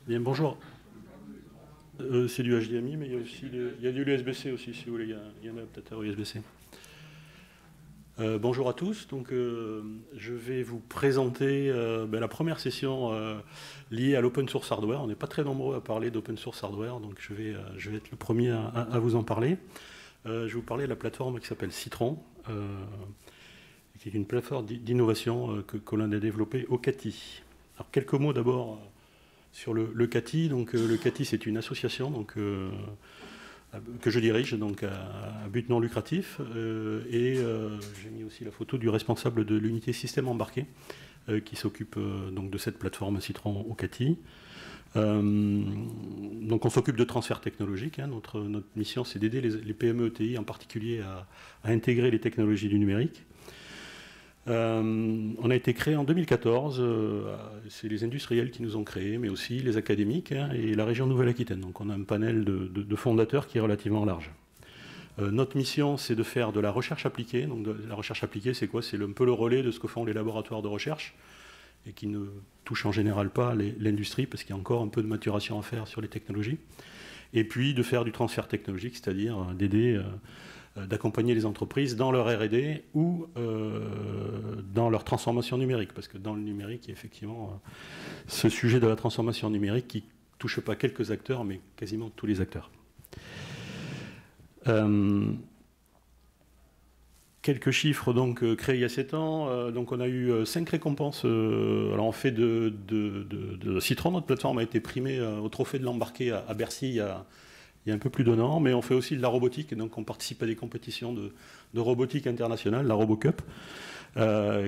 Bien, bonjour. C'est du HDMI, mais il y a aussi il y a du USB-C aussi, si vous voulez. Il y a un adaptateur USB-C. Bonjour à tous. Donc, je vais vous présenter la première session liée à l'open source hardware. On n'est pas très nombreux à parler d'open source hardware, donc je vais être le premier à vous en parler. Je vais vous parler de la plateforme qui s'appelle Citron, qui est une plateforme d'innovation que l'on a développée au CATI. Alors, quelques mots d'abord sur le CATI. Donc, le CATI, c'est une association que je dirige, donc à but non lucratif. J'ai mis aussi la photo du responsable de l'unité système embarqué qui s'occupe donc de cette plateforme Citron au CATI. Donc on s'occupe de transfert technologique. Notre mission, c'est d'aider les PME ETI en particulier à intégrer les technologies du numérique. On a été créé en 2014, c'est les industriels qui nous ont créés, mais aussi les académiques et la région Nouvelle-Aquitaine. Donc on a un panel de fondateurs qui est relativement large. Notre mission, c'est de faire de la recherche appliquée. Donc la recherche appliquée, c'est quoi? C'est un peu le relais de ce que font les laboratoires de recherche et qui ne touchent en général pas l'industrie parce qu'il y a encore un peu de maturation à faire sur les technologies. Et puis de faire du transfert technologique, c'est-à-dire d'aider d'accompagner les entreprises dans leur R&D ou dans leur transformation numérique. Parce que dans le numérique, il y a effectivement ce sujet de la transformation numérique qui ne touche pas quelques acteurs, mais quasiment tous les acteurs. Quelques chiffres donc créés il y a 7 ans. Donc on a eu 5 récompenses. Alors on fait de Citron, notre plateforme a été primée au trophée de l'embarqué à Bercy il y a un peu plus d'1 an, mais on fait aussi de la robotique, et donc on participe à des compétitions de robotique internationale, la RoboCup,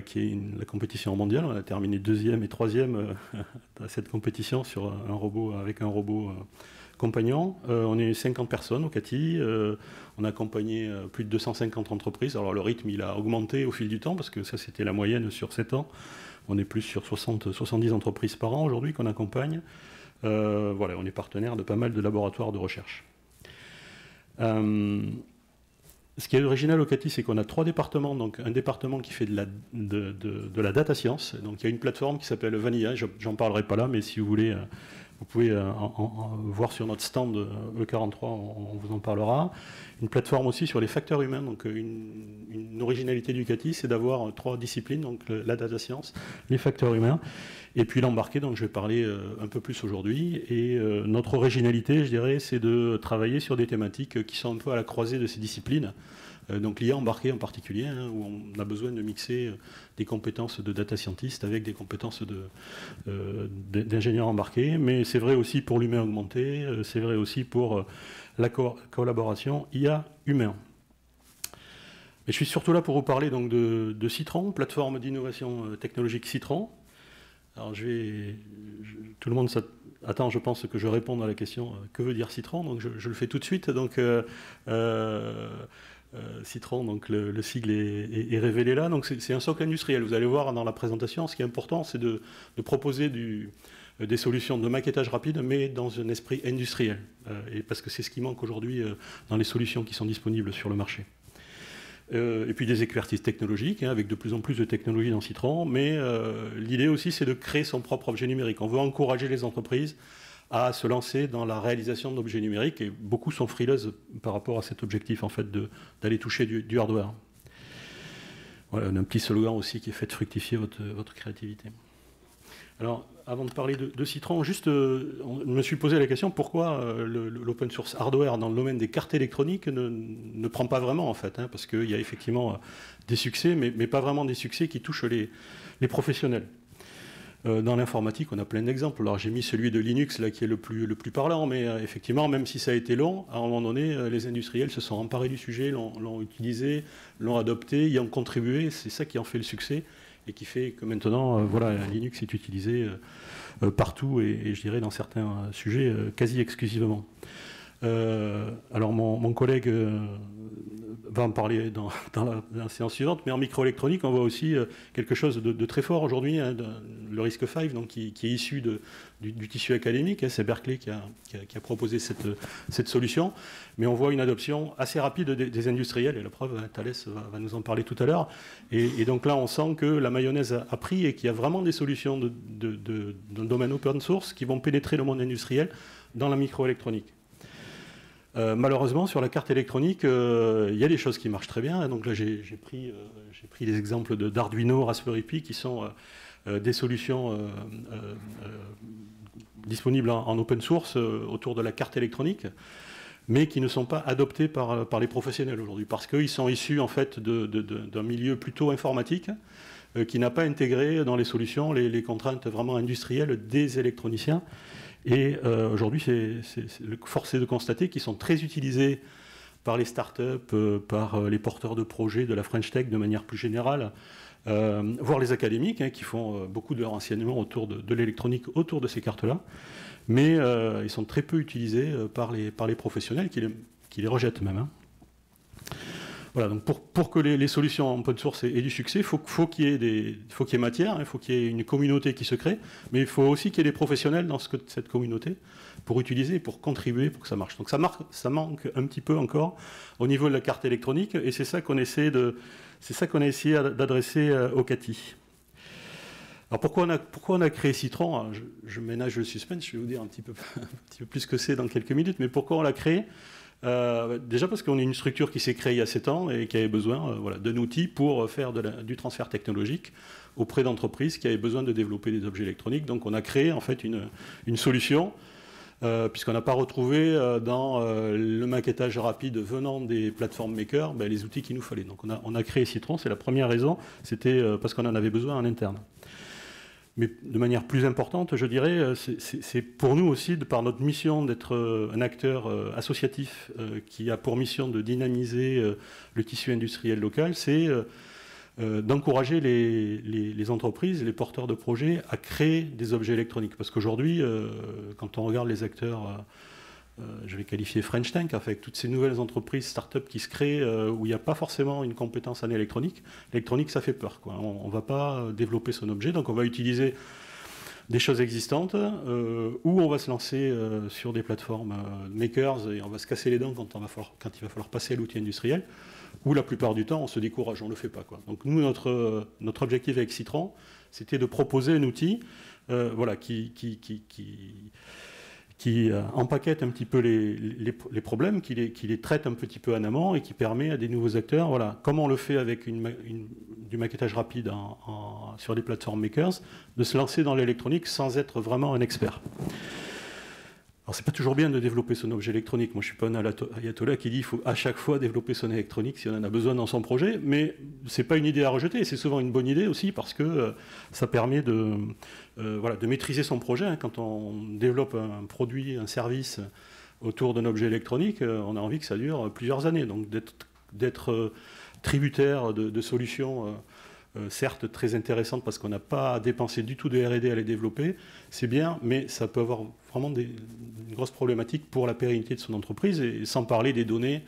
qui est la compétition mondiale. On a terminé 2e et 3e à cette compétition sur avec un robot compagnon. On est 50 personnes au CATI, on a accompagné plus de 250 entreprises. Alors le rythme, il a augmenté au fil du temps, parce que ça c'était la moyenne sur 7 ans. On est plus sur 70 entreprises par an aujourd'hui qu'on accompagne. Voilà, on est partenaire de pas mal de laboratoires de recherche. Ce qui est original au CATI, c'est qu'on a 3 départements. Donc un département qui fait de la data science. Donc il y a une plateforme qui s'appelle Vanilla, j'en parlerai pas là, mais si vous voulez, vous pouvez voir sur notre stand E43, on vous en parlera. Une plateforme aussi sur les facteurs humains. Donc une originalité du CATI, c'est d'avoir 3 disciplines, donc la data science, les facteurs humains, et puis l'embarqué, donc je vais parler un peu plus aujourd'hui. Et notre originalité, je dirais, c'est de travailler sur des thématiques qui sont un peu à la croisée de ces disciplines. Donc l'IA embarqué en particulier, où on a besoin de mixer des compétences de data scientist avec des compétences d'ingénieur embarqué, mais c'est vrai aussi pour l'humain augmenté, c'est vrai aussi pour la collaboration IA-humain. Mais je suis surtout là pour vous parler donc de Citron, plateforme d'innovation technologique Citron. Alors tout le monde attend, je pense, que je réponde à la question que veut dire Citron, donc je le fais tout de suite. Donc Citron, donc le sigle est révélé là. Donc c'est un socle industriel. Vous allez voir dans la présentation, ce qui est important, c'est de proposer des solutions de maquettage rapide, mais dans un esprit industriel. Et parce que c'est ce qui manque aujourd'hui dans les solutions qui sont disponibles sur le marché. Et puis des expertises technologiques, avec de plus en plus de technologies dans Citron. Mais l'idée aussi, c'est de créer son propre objet numérique. On veut encourager les entreprises à se lancer dans la réalisation d'objets numériques, et beaucoup sont frileuses par rapport à cet objectif, en fait, d'aller toucher du hardware. Voilà, on a un petit slogan aussi qui est « Faites fructifier votre créativité ». Alors, avant de parler de Citron, juste, je me suis posé la question pourquoi l'open source hardware dans le domaine des cartes électroniques ne prend pas vraiment, en fait, parce qu'il y a effectivement des succès, mais pas vraiment des succès qui touchent les professionnels. Dans l'informatique, on a plein d'exemples. Alors j'ai mis celui de Linux là qui est le plus parlant, mais effectivement, même si ça a été long, à un moment donné, les industriels se sont emparés du sujet, l'ont utilisé, l'ont adopté, y ont contribué. C'est ça qui en fait le succès et qui fait que maintenant, voilà, Linux est utilisé partout et je dirais dans certains sujets quasi exclusivement. Alors mon collègue va en parler dans la séance suivante, mais en microélectronique, on voit aussi quelque chose de très fort aujourd'hui, hein, le RISC-V, donc qui est issu du tissu académique. Hein, c'est Berkeley qui a proposé cette solution, mais on voit une adoption assez rapide des industriels, et la preuve, Thales va nous en parler tout à l'heure. Et donc là, on sent que la mayonnaise a pris et qu'il y a vraiment des solutions dans le domaine open source qui vont pénétrer le monde industriel dans la microélectronique. Malheureusement, sur la carte électronique, il y a des choses qui marchent très bien. Donc là, j'ai pris les exemples d'Arduino, Raspberry Pi, qui sont des solutions disponibles en open source autour de la carte électronique, mais qui ne sont pas adoptées par les professionnels aujourd'hui, parce qu'ils sont issus en fait d'un milieu plutôt informatique, qui n'a pas intégré dans les solutions les contraintes vraiment industrielles des électroniciens. Et aujourd'hui, force est de constater qu'ils sont très utilisés par les startups, par les porteurs de projets de la French Tech de manière plus générale, voire les académiques, hein, qui font beaucoup de leur enseignement autour de l'électronique, autour de ces cartes-là. Mais ils sont très peu utilisés par les professionnels qui les rejettent même. Hein. Voilà, donc pour que les solutions open source aient du succès, il faut qu'il y ait matière, il faut qu'il y ait une communauté qui se crée, mais il faut aussi qu'il y ait des professionnels dans cette communauté pour utiliser, pour contribuer, pour que ça marche. Donc ça manque un petit peu encore au niveau de la carte électronique, et c'est ça qu'on a essayé d'adresser au CATI. Alors pourquoi on a créé Citron? Alors je ménage le suspense, je vais vous dire un petit peu plus ce que c'est dans quelques minutes, mais pourquoi on l'a créé? Déjà parce qu'on est une structure qui s'est créée il y a 7 ans et qui avait besoin d'un outil pour faire du transfert technologique auprès d'entreprises qui avaient besoin de développer des objets électroniques. Donc on a créé en fait une solution, puisqu'on n'a pas retrouvé dans le maquettage rapide venant des plateformes makers les outils qu'il nous fallait. Donc on a créé Citron, c'est la première raison, c'était parce qu'on en avait besoin en interne. Mais de manière plus importante, je dirais, c'est pour nous aussi, par notre mission d'être un acteur associatif qui a pour mission de dynamiser le tissu industriel local, c'est d'encourager les entreprises, les porteurs de projets à créer des objets électroniques. Parce qu'aujourd'hui, quand on regarde les acteurs, je vais qualifier French Tech, avec toutes ces nouvelles entreprises, start-up qui se créent, où il n'y a pas forcément une compétence en électronique. L'électronique, ça fait peur, quoi. On ne va pas développer son objet, donc on va utiliser des choses existantes, ou on va se lancer sur des plateformes makers, et on va se casser les dents quand il va falloir passer à l'outil industriel, où la plupart du temps, on se décourage, on ne le fait pas, quoi. Donc nous, notre objectif avec Citron, c'était de proposer un outil qui empaquette un petit peu les problèmes, qui les traite un petit peu en amont et qui permet à des nouveaux acteurs, comme on le fait avec du maquettage rapide sur des plateformes makers, de se lancer dans l'électronique sans être vraiment un expert. Alors c'est pas toujours bien de développer son objet électronique. Moi je suis pas un ayatollah qui dit qu'il faut à chaque fois développer son électronique si on en a besoin dans son projet, mais c'est pas une idée à rejeter, c'est souvent une bonne idée aussi parce que ça permet de maîtriser son projet. Hein. Quand on développe un produit, un service autour d'un objet électronique, on a envie que ça dure plusieurs années. Donc d'être tributaire de solutions certes très intéressantes parce qu'on n'a pas dépensé du tout de R&D à les développer, c'est bien, mais ça peut avoir vraiment une grosse problématique pour la pérennité de son entreprise, et sans parler des données,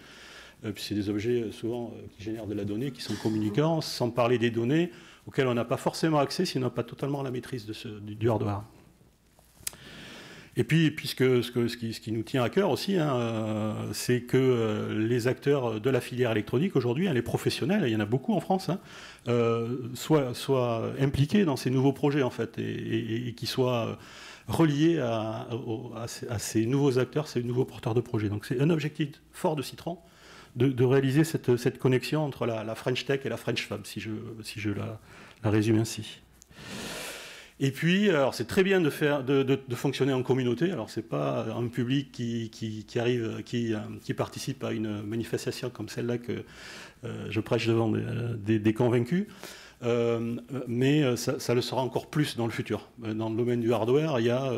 puis c'est des objets souvent qui génèrent de la donnée, qui sont communicants, sans parler des données auxquelles on n'a pas forcément accès si on n'a pas totalement la maîtrise du hardware. Et puis, ce qui nous tient à cœur aussi, hein, c'est que les acteurs de la filière électronique aujourd'hui, hein, les professionnels, il y en a beaucoup en France, hein, soient impliqués dans ces nouveaux projets en fait, et qui soient reliés à ces nouveaux acteurs, ces nouveaux porteurs de projets. Donc c'est un objectif fort de Citron de réaliser cette connexion entre la French Tech et la French Fab, si je la résume ainsi. Et puis, alors c'est très bien de fonctionner en communauté. Alors c'est pas un public qui participe à une manifestation comme celle-là que je prêche devant des convaincus, mais ça le sera encore plus dans le futur. Dans le domaine du hardware, il y a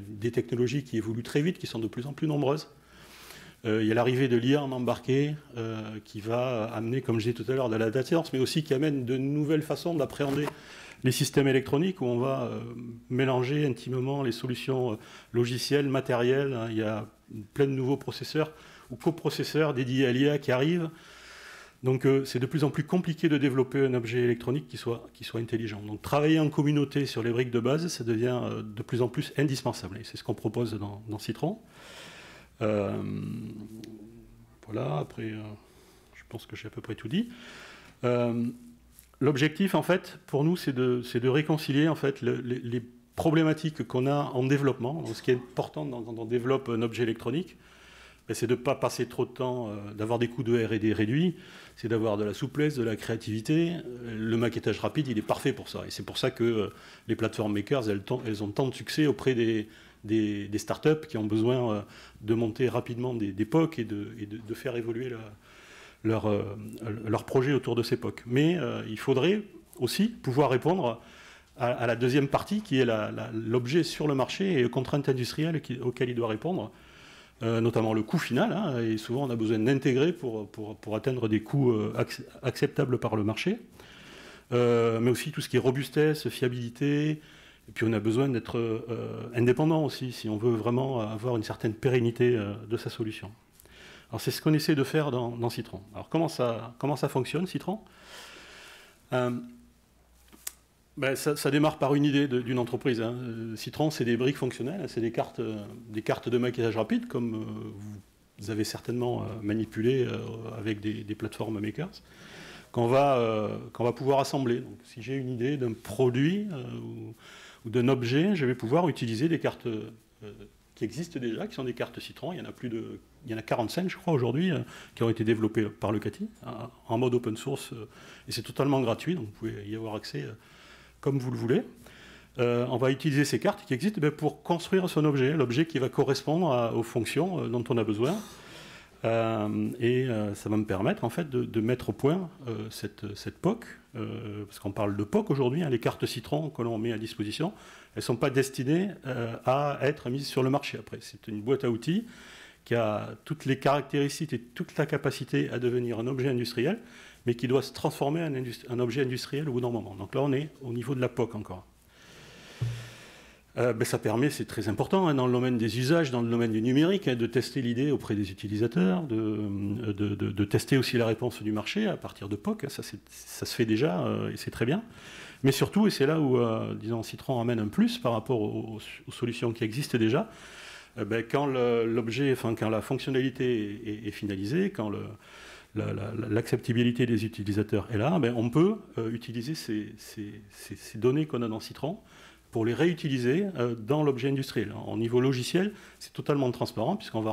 des technologies qui évoluent très vite, qui sont de plus en plus nombreuses. Il y a l'arrivée de l'IA en embarqué qui va amener, comme je disais tout à l'heure, de la data science, mais aussi qui amène de nouvelles façons d'appréhender les systèmes électroniques où on va mélanger intimement les solutions logicielles, matérielles. Il y a plein de nouveaux processeurs ou coprocesseurs dédiés à l'IA qui arrivent. Donc c'est de plus en plus compliqué de développer un objet électronique qui soit intelligent. Donc travailler en communauté sur les briques de base, ça devient de plus en plus indispensable. Et c'est ce qu'on propose dans Citron. Voilà, après, je pense que j'ai à peu près tout dit. L'objectif, en fait, pour nous, c'est de réconcilier en fait, les problématiques qu'on a en développement. Donc, ce qui est important quand on développe un objet électronique, c'est de ne pas passer trop de temps, d'avoir des coûts de R&D réduits, c'est d'avoir de la souplesse, de la créativité. Le maquettage rapide, il est parfait pour ça. Et c'est pour ça que les plateformes makers, elles ont tant de succès auprès des startups qui ont besoin de monter rapidement des POC et de faire évoluer leur projet autour de ces POC. Mais il faudrait aussi pouvoir répondre à la deuxième partie, qui est l'objet sur le marché et les contraintes industrielles auxquelles il doit répondre. Notamment le coût final, hein, et souvent on a besoin d'intégrer pour atteindre des coûts acceptables par le marché, mais aussi tout ce qui est robustesse, fiabilité, et puis on a besoin d'être indépendant aussi, si on veut vraiment avoir une certaine pérennité de sa solution. Alors c'est ce qu'on essaie de faire dans Citron. Alors comment ça fonctionne, Citron? Ça démarre par une idée d'une entreprise. Hein. Citron, c'est des briques fonctionnelles, c'est des cartes de maquettage rapide, comme vous avez certainement manipulé avec des plateformes makers, qu'on va pouvoir assembler. Donc, si j'ai une idée d'un produit ou d'un objet, je vais pouvoir utiliser des cartes qui existent déjà, qui sont des cartes Citron. Il y en a 45, je crois, aujourd'hui, qui ont été développées par le CATI, en mode open source, et c'est totalement gratuit, donc vous pouvez y avoir accès comme vous le voulez. On va utiliser ces cartes qui existent pour construire son objet, l'objet qui va correspondre aux fonctions dont on a besoin. Et ça va me permettre en fait de mettre au point cette POC, parce qu'on parle de POC aujourd'hui, hein, les cartes Citron que l'on met à disposition, elles ne sont pas destinées à être mises sur le marché après. C'est une boîte à outils qui a toutes les caractéristiques et toute la capacité à devenir un objet industriel, mais qui doit se transformer en objet industriel au bout d'un moment. Donc là, on est au niveau de la POC encore. Ça permet, c'est très important, hein, dans le domaine des usages, dans le domaine du numérique, hein, de tester l'idée auprès des utilisateurs, de tester aussi la réponse du marché à partir de POC. Hein, ça se fait déjà, et c'est très bien. Mais surtout, et c'est là où, disons, Citron amène un plus par rapport aux solutions qui existent déjà, quand l'objet, enfin, quand la fonctionnalité est finalisée, quand l'acceptabilité des utilisateurs est là, on peut utiliser ces données qu'on a dans Citron pour les réutiliser dans l'objet industriel. Au niveau logiciel, c'est totalement transparent puisqu'on va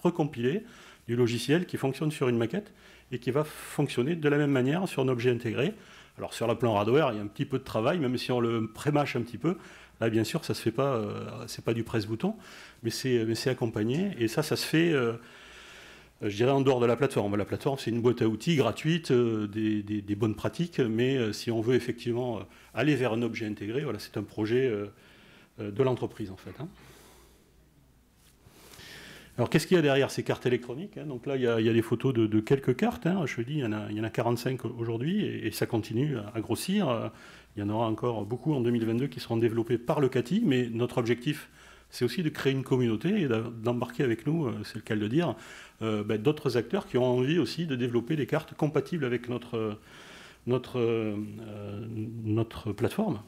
recompiler du logiciel qui fonctionne sur une maquette et qui va fonctionner de la même manière sur un objet intégré. Alors sur le plan hardware, il y a un petit peu de travail, même si on le prémâche un petit peu. Là, bien sûr, ça ne se fait pas, c'est pas du presse-bouton, mais c'est accompagné. Et ça se fait... je dirais en dehors de la plateforme. La plateforme, c'est une boîte à outils gratuite, des bonnes pratiques, mais si on veut effectivement aller vers un objet intégré, voilà, c'est un projet de l'entreprise en fait. Hein. Alors qu'est-ce qu'il y a derrière ces cartes électroniques, hein? Donc là, il y a des photos de quelques cartes. Hein. Je dis, il y en a 45 aujourd'hui et ça continue à grossir. Il y en aura encore beaucoup en 2022 qui seront développés par le CATI, mais notre objectif, c'est aussi de créer une communauté et d'embarquer avec nous, c'est le cas de le dire, d'autres acteurs qui ont envie aussi de développer des cartes compatibles avec notre plateforme.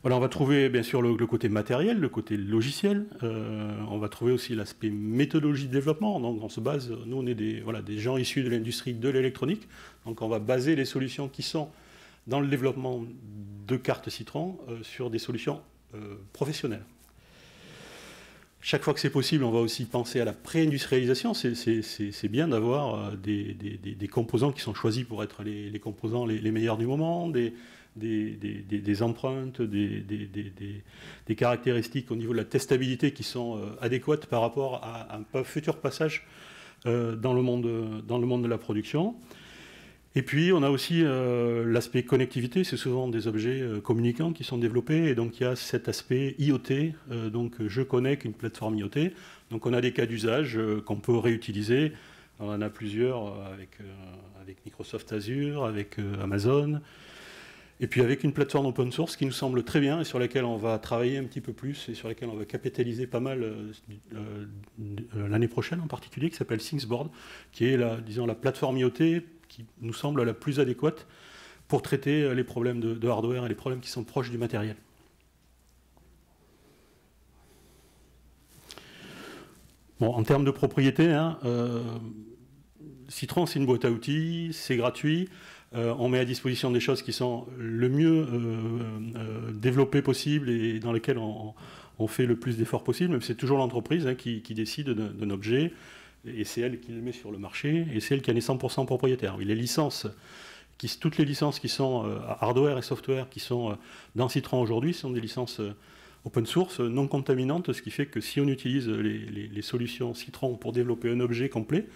Voilà, on va trouver bien sûr le côté matériel, le côté logiciel. On va trouver aussi l'aspect méthodologie de développement. Donc on se base, nous on est des gens issus de l'industrie de l'électronique. Donc on va baser les solutions qui sont dans le développement de cartes Citron sur des solutions professionnelles. Chaque fois que c'est possible, on va aussi penser à la pré-industrialisation. C'est bien d'avoir des composants qui sont choisis pour être les composants les meilleurs du moment, des empreintes, des caractéristiques au niveau de la testabilité qui sont adéquates par rapport à un futur passage dans le monde de la production. Et puis, on a aussi l'aspect connectivité. C'est souvent des objets communicants qui sont développés. Et donc, il y a cet aspect IoT. Donc, je connecte une plateforme IoT. Donc, on a des cas d'usage qu'on peut réutiliser. On en a plusieurs avec Microsoft Azure, avec Amazon. Et puis avec une plateforme open source qui nous semble très bien et sur laquelle on va travailler un petit peu plus et sur laquelle on va capitaliser pas mal l'année prochaine en particulier, qui s'appelle ThingsBoard, qui est disons, la plateforme IoT qui nous semble la plus adéquate pour traiter les problèmes de hardware et les problèmes qui sont proches du matériel. Bon, en termes de propriété, hein, Citron, c'est une boîte à outils, c'est gratuit. On met à disposition des choses qui sont le mieux développées possible et dans lesquelles on fait le plus d'efforts possible. Mais c'est toujours l'entreprise hein, qui décide d'un objet et c'est elle qui le met sur le marché et c'est elle qui en est 100% propriétaire. Oui, les licences, toutes les licences qui sont hardware et software qui sont dans Citron aujourd'hui sont des licences open source non contaminantes, ce qui fait que si on utilise les solutions Citron pour développer un objet complet,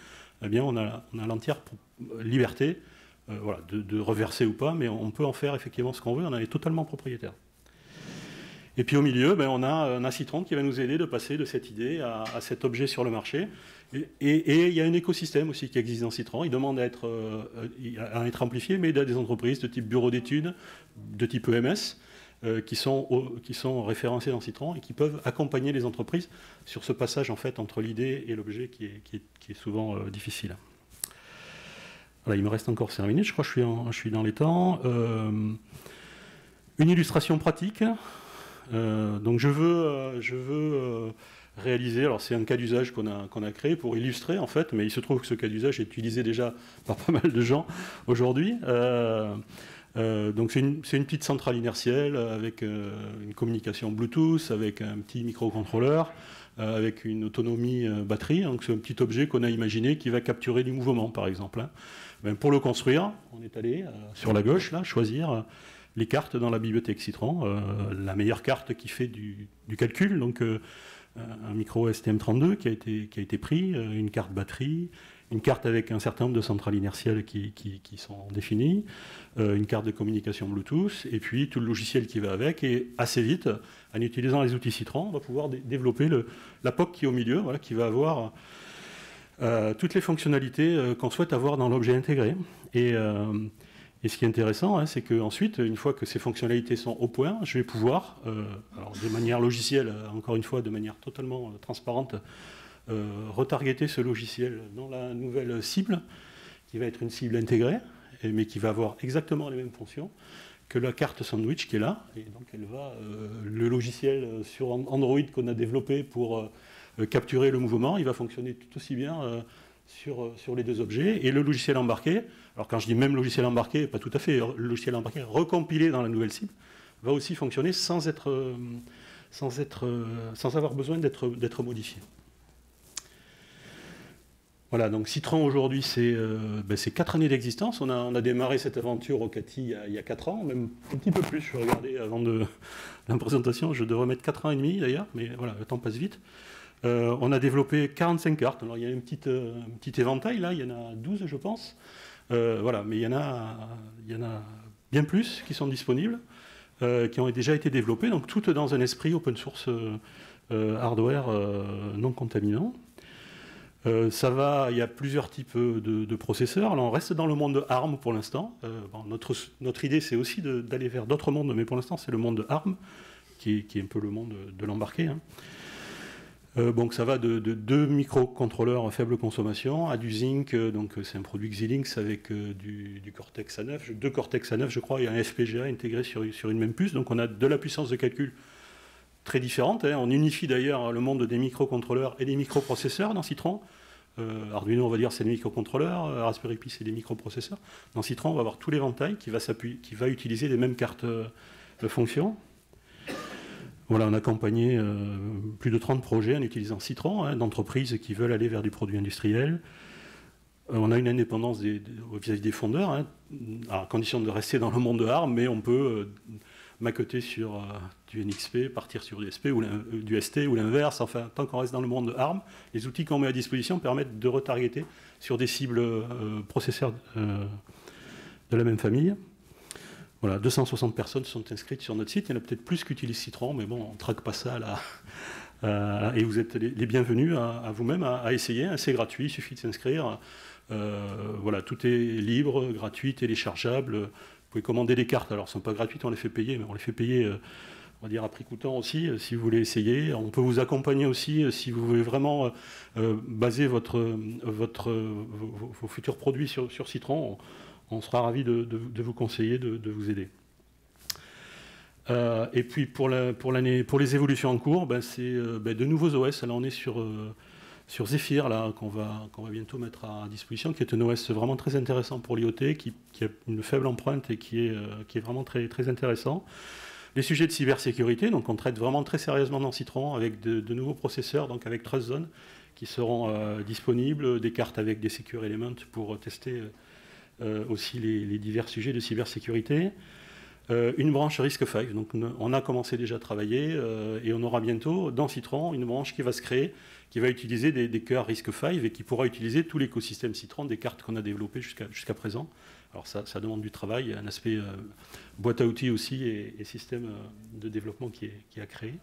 eh bien on a l'entière liberté voilà, de reverser ou pas, mais on peut en faire effectivement ce qu'on veut, on en est totalement propriétaire. Et puis au milieu, ben, on a Citron qui va nous aider de passer de cette idée à cet objet sur le marché. Et il y a un écosystème aussi qui existe dans Citron. Il demande à être amplifié, mais il y a des entreprises de type bureau d'études, de type EMS, qui sont référencées dans Citron et qui peuvent accompagner les entreprises sur ce passage en fait, entre l'idée et l'objet qui est souvent difficile. Voilà, il me reste encore 5 minutes, je crois que je suis dans les temps. Une illustration pratique. Donc je veux réaliser, alors c'est un cas d'usage qu'on a créé pour illustrer en fait, mais il se trouve que ce cas d'usage est utilisé déjà par pas mal de gens aujourd'hui. Donc c'est une petite centrale inertielle avec une communication Bluetooth, avec un petit microcontrôleur, avec une autonomie batterie. Donc c'est un petit objet qu'on a imaginé qui va capturer du mouvement par exemple. Hein. Ben, pour le construire, on est allé sur la gauche là, choisir les cartes dans la bibliothèque Citron, la meilleure carte qui fait du calcul, donc un micro STM32 qui a été pris, une carte batterie, une carte avec un certain nombre de centrales inertielles qui sont définies, une carte de communication Bluetooth, et puis tout le logiciel qui va avec, et assez vite, en utilisant les outils Citron, on va pouvoir développer la POC qui est au milieu, voilà, qui va avoir toutes les fonctionnalités qu'on souhaite avoir dans l'objet intégré. Et ce qui est intéressant, hein, c'est qu'ensuite, une fois que ces fonctionnalités sont au point, je vais pouvoir, alors de manière logicielle, encore une fois, de manière totalement transparente, retargeter ce logiciel dans la nouvelle cible, qui va être une cible intégrée, mais qui va avoir exactement les mêmes fonctions que la carte sandwich qui est là. Et donc elle va, le logiciel sur Android qu'on a développé pour capturer le mouvement, il va fonctionner tout aussi bien sur les deux objets. Et le logiciel embarqué, alors quand je dis même logiciel embarqué, pas tout à fait, le logiciel embarqué recompilé dans la nouvelle cible, va aussi fonctionner sans avoir besoin d'être modifié. Voilà, donc Citron aujourd'hui, c'est 4 années d'existence. On a démarré cette aventure au CATI il y a 4 ans, même un petit peu plus. Je regardais avant la présentation, je devrais mettre 4 ans et demi d'ailleurs, mais voilà, le temps passe vite. On a développé 45 cartes. Alors il y a un petit éventail là, il y en a 12 je pense. Voilà, mais il y en a bien plus qui sont disponibles, qui ont déjà été développées, donc toutes dans un esprit open source hardware non contaminant. Il y a plusieurs types de processeurs. Alors on reste dans le monde de ARM pour l'instant. Bon, notre idée c'est aussi d'aller vers d'autres mondes, mais pour l'instant c'est le monde de ARM, qui est un peu le monde de l'embarqué. Hein. Donc ça va de 2 microcontrôleurs à faible consommation à du Zinc, donc c'est un produit Xilinx avec du Cortex A9, 2 Cortex A9 je crois, et un FPGA intégré sur une même puce. Donc on a de la puissance de calcul très différente. Hein. On unifie d'ailleurs le monde des microcontrôleurs et des microprocesseurs dans Citron. Arduino, on va dire, c'est des microcontrôleurs. Raspberry Pi, c'est des microprocesseurs. Dans Citron, on va avoir tout l'éventail qui va utiliser les mêmes cartes de fonction. Voilà, on a accompagné plus de 30 projets en utilisant Citron, hein, d'entreprises qui veulent aller vers du produit industriel. On a une indépendance vis-à-vis des fondeurs, hein, à condition de rester dans le monde de ARM, mais on peut maqueter sur du NXP, partir sur du SP ou du ST ou l'inverse. Enfin, tant qu'on reste dans le monde de ARM, les outils qu'on met à disposition permettent de retargeter sur des cibles processeurs de la même famille. Voilà, 260 personnes sont inscrites sur notre site. Il y en a peut-être plus qui utilisent Citron, mais bon, on ne traque pas ça là. Et vous êtes les bienvenus à vous-même à essayer. C'est gratuit, il suffit de s'inscrire. Voilà, tout est libre, gratuit, téléchargeable. pouvez commander des cartes. Alors, elles ne sont pas gratuites, on les fait payer, mais on les fait payer, on va dire, à prix coûtant aussi, si vous voulez essayer. On peut vous accompagner aussi si vous voulez vraiment baser vos futurs produits sur Citron. On sera ravis de vous conseiller, de vous aider. Et puis pour les évolutions en cours, c'est de nouveaux OS. Là, on est sur Zephyr, là, qu'on va bientôt mettre à disposition, qui est un OS vraiment très intéressant pour l'IoT, qui a une faible empreinte et qui est vraiment très, très intéressant. Les sujets de cybersécurité, donc on traite vraiment très sérieusement dans Citron avec de nouveaux processeurs, donc avec TrustZone, qui seront disponibles, des cartes avec des Secure Elements pour tester aussi les divers sujets de cybersécurité. Une branche RISC-V, donc on a commencé déjà à travailler et on aura bientôt dans Citron une branche qui va se créer, qui va utiliser des cœurs RISC-V et qui pourra utiliser tout l'écosystème Citron des cartes qu'on a développées jusqu'à présent. Alors ça demande du travail, un aspect boîte à outils aussi et système de développement qui est à créer.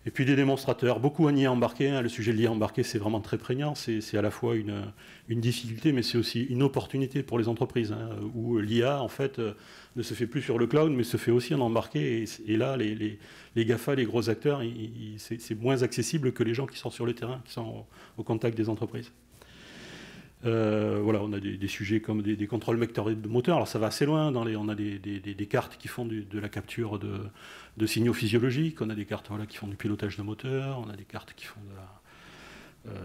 Et puis des démonstrateurs, beaucoup en IA embarqué. Le sujet de l'IA embarqué, c'est vraiment très prégnant. C'est à la fois une difficulté, mais c'est aussi une opportunité pour les entreprises, où l'IA, en fait, ne se fait plus sur le cloud, mais se fait aussi en embarqué. Et là, les GAFA, les gros acteurs, c'est moins accessible que les gens qui sont sur le terrain, qui sont au contact des entreprises. Voilà, on a des sujets comme des contrôles vectoriels de moteur. Alors ça va assez loin. On a des cartes qui font de la capture de signaux physiologiques. On a des cartes qui font du pilotage de moteur. On a des cartes qui font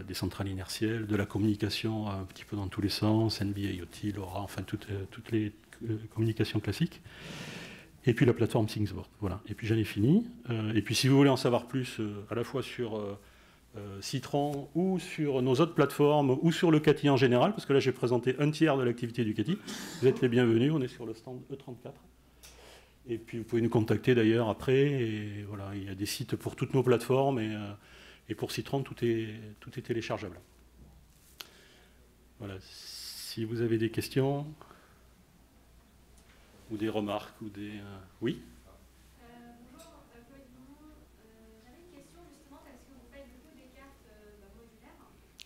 des centrales inertielles, de la communication un petit peu dans tous les sens, NB-IoT, LoRa, enfin toutes les communications classiques. Et puis la plateforme ThingsBoard. Voilà. Et puis j'en ai fini. Et puis si vous voulez en savoir plus, à la fois sur Citron ou sur nos autres plateformes ou sur le CATI en général, parce que là j'ai présenté un tiers de l'activité du CATI. Vous êtes les bienvenus, on est sur le stand E34. Et puis vous pouvez nous contacter d'ailleurs après. Et voilà, il y a des sites pour toutes nos plateformes et pour Citron tout est téléchargeable. Voilà, si vous avez des questions ou des remarques ou des... Oui.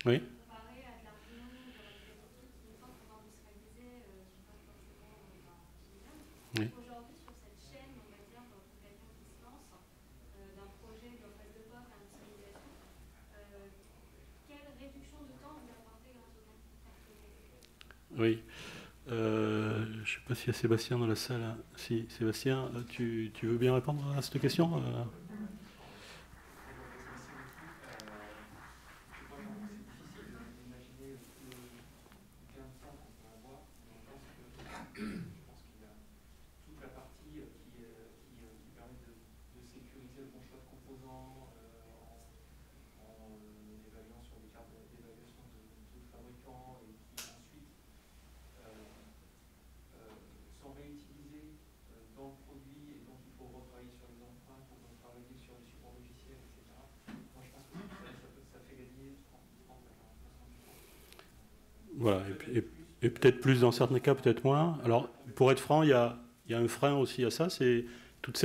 Oui. Comparé à de l'Arduino, de l'Arduino qui, une fois qu'on va industrialiser, sont pas forcément utilisables. Oui. Aujourd'hui, sur cette chaîne, on va dire, pour quelqu'un qui se lance d'un projet d'un phase de POC à l'industrialisation, quelle réduction de temps vous apportez grâce au CATI? Oui. Je ne sais pas s'il y a Sébastien dans la salle. Si, Sébastien, tu veux bien répondre à cette question Voilà, et peut-être plus dans certains cas, peut-être moins. Alors, pour être franc, il y a un frein aussi à ça, c'est toutes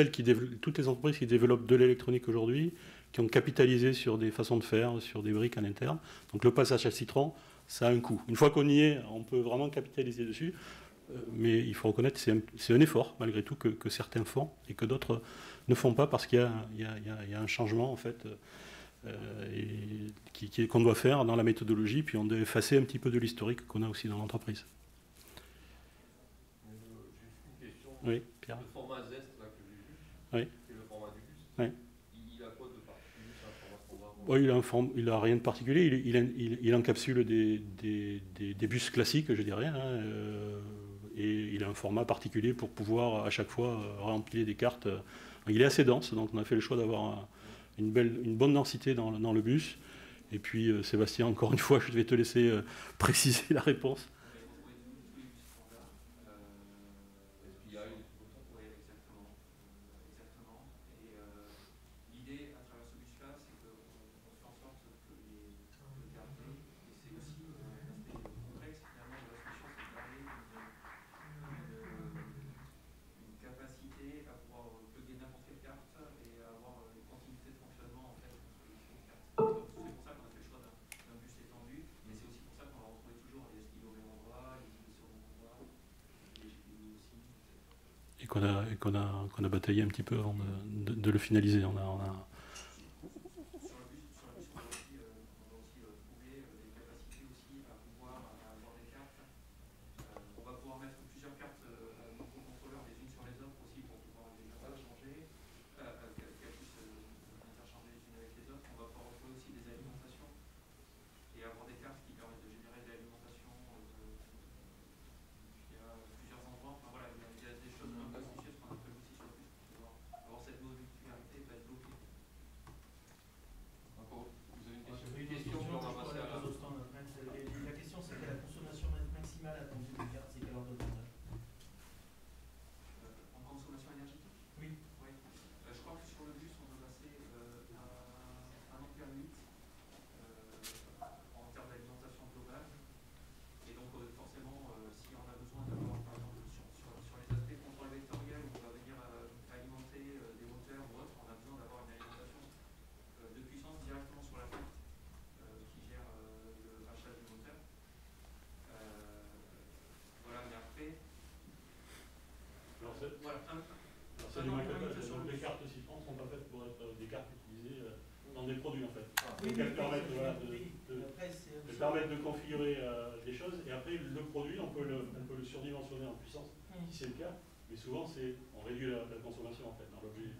les entreprises qui développent de l'électronique aujourd'hui, qui ont capitalisé sur des façons de faire, sur des briques en interne. Donc le passage à Citron, ça a un coût. Une fois qu'on y est, on peut vraiment capitaliser dessus, mais il faut reconnaître que c'est un effort, malgré tout, que certains font et que d'autres ne font pas parce qu'il y a un changement, en fait, qu'on doit faire dans la méthodologie, puis on doit effacer un petit peu de l'historique qu'on a aussi dans l'entreprise. Juste une question. Oui, Pierre. Le format ZEST là, que j'ai vu, oui. c'est le format du bus. Oui. Il a quoi de particulier? C'est un format standard? Oui, il a rien de particulier. Il encapsule des bus classiques, je dirais, et il a un format particulier pour pouvoir à chaque fois remplir des cartes. Il est assez dense, donc on a fait le choix d'avoir une bonne densité dans le bus. Et puis Sébastien, encore une fois, je vais te laisser préciser la réponse. qu'on a bataillé un petit peu avant de le finaliser. On a C'est du maquettage. Donc les cartes Citron ne sont pas faites pour être des cartes utilisées dans des produits en fait. Donc elles permettent de configurer des choses et après le produit on peut le surdimensionner en puissance si c'est le cas, mais souvent on réduit la consommation en fait dans l'objet.